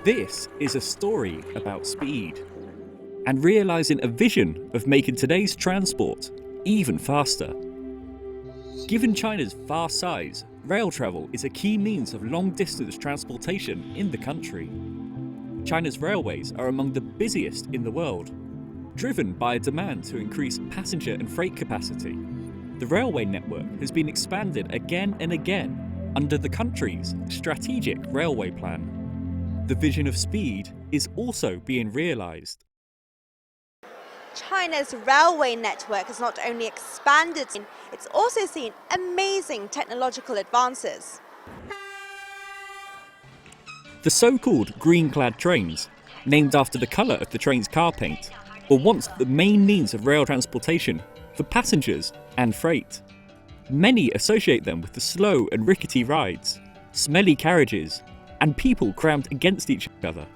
This is a story about speed and realising a vision of making today's transport even faster. Given China's vast size, rail travel is a key means of long-distance transportation in the country. China's railways are among the busiest in the world, driven by a demand to increase passenger and freight capacity. The railway network has been expanded again and again under the country's strategic railway plan. The vision of speed is also being realised. China's railway network has not only expanded, it's also seen amazing technological advances. The so-called green-clad trains, named after the colour of the train's car paint, were once the main means of rail transportation for passengers and freight. Many associate them with the slow and rickety rides, smelly carriages, and people crammed against each other.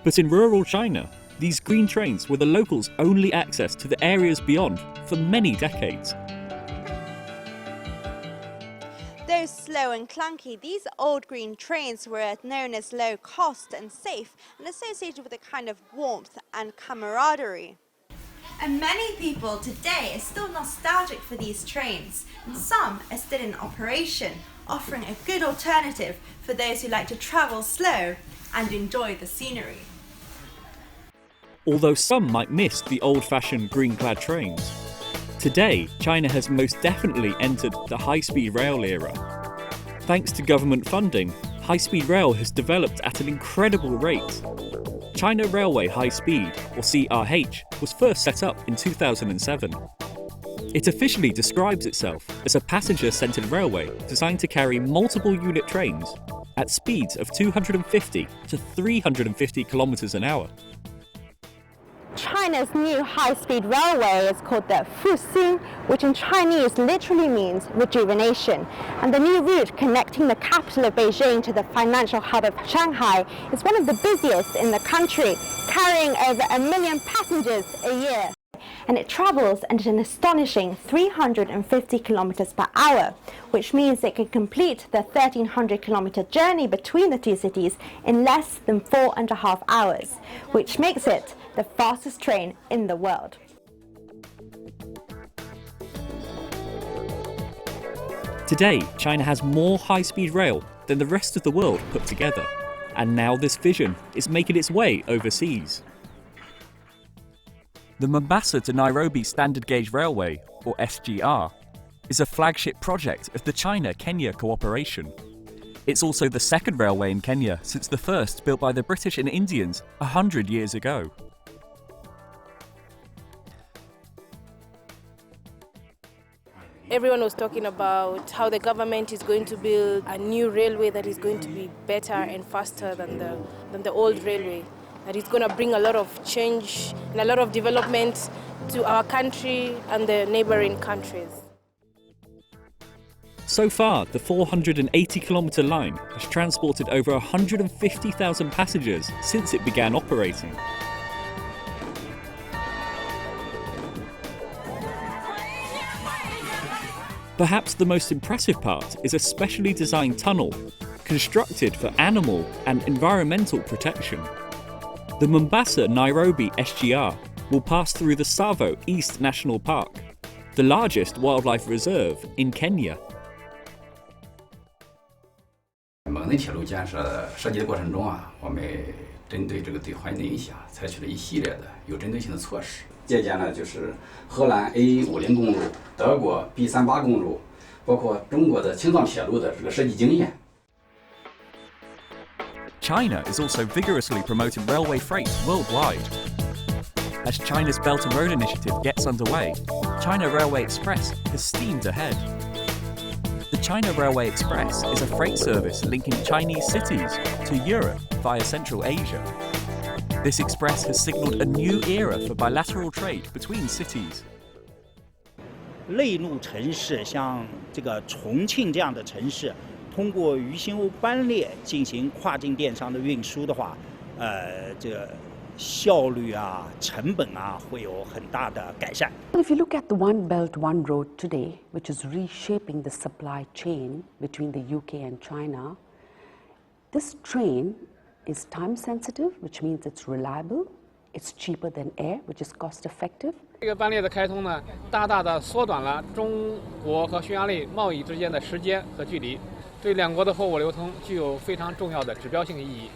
But in rural China, these green trains were the locals' only access to the areas beyond for many decades. Though slow and clunky, these old green trains were known as low cost and safe and associated with a kind of warmth and camaraderie. And many people today are still nostalgic for these trains, and some are still in operation, offering a good alternative for those who like to travel slow and enjoy the scenery. Although some might miss the old-fashioned green-clad trains, today China has most definitely entered the high-speed rail era. Thanks to government funding, high-speed rail has developed at an incredible rate. China Railway High Speed, or CRH, was first set up in 2007. It officially describes itself as a passenger-centred railway designed to carry multiple unit trains at speeds of 250 to 350 kilometers an hour. China's new high-speed railway is called the Fuxing, which in Chinese literally means rejuvenation. And the new route connecting the capital of Beijing to the financial hub of Shanghai is one of the busiest in the country, carrying over 1 million passengers a year. And it travels at an astonishing 350 kilometers per hour, which means it can complete the 1,300-kilometer journey between the two cities in less than 4.5 hours, which makes it the fastest train in the world. Today, China has more high-speed rail than the rest of the world put together, and now this vision is making its way overseas. The Mombasa to Nairobi Standard Gauge Railway, or SGR, is a flagship project of the China-Kenya cooperation. It's also the second railway in Kenya since the first built by the British and Indians 100 years ago. Everyone was talking about how the government is going to build a new railway that is going to be better and faster than the old railway. That is going to bring a lot of change and a lot of development to our country and the neighboring countries. So far, the 480-kilometre line has transported over 150,000 passengers since it began operating. Perhaps the most impressive part is a specially designed tunnel, constructed for animal and environmental protection. The Mombasa-Nairobi SGR will pass through the Tsavo East National Park, the largest wildlife reserve in Kenya. 蒙内铁路建设设计的过程中我们针对这个对环境的影响，采取了一系列的有针对性的措施。借鉴了就是荷兰 A50公路、德国 B38公路，包括中国的青藏铁路的这个设计经验。 China is also vigorously promoting railway freight worldwide. As China's Belt and Road Initiative gets underway, China Railway Express has steamed ahead. The China Railway Express is a freight service linking Chinese cities to Europe via Central Asia. This express has signalled a new era for bilateral trade between cities. 内陆城市像这个重庆这样的城市，通过鱼腥欧班列进行跨境电商的运输的话，这个效率成本会有很大的改善。 If you look at the One Belt, One Road today, which is reshaping the supply chain between the UK and China, this train is time sensitive, which means it's reliable, it's cheaper than air, which is cost effective. 这个班列的开通呢，大大的缩短了中国和匈牙利贸易之间的时间和距离，对两国的货物流通具有非常重要的指标性意义。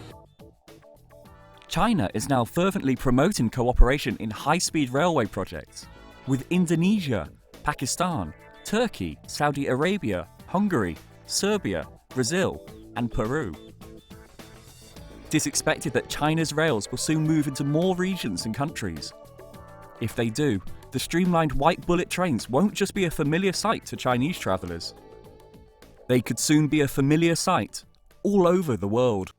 China is now fervently promoting cooperation in high-speed railway projects with Indonesia, Pakistan, Turkey, Saudi Arabia, Hungary, Serbia, Brazil, and Peru. It is expected that China's rails will soon move into more regions and countries. If they do, the streamlined white bullet trains won't just be a familiar sight to Chinese travellers. They could soon be a familiar sight all over the world.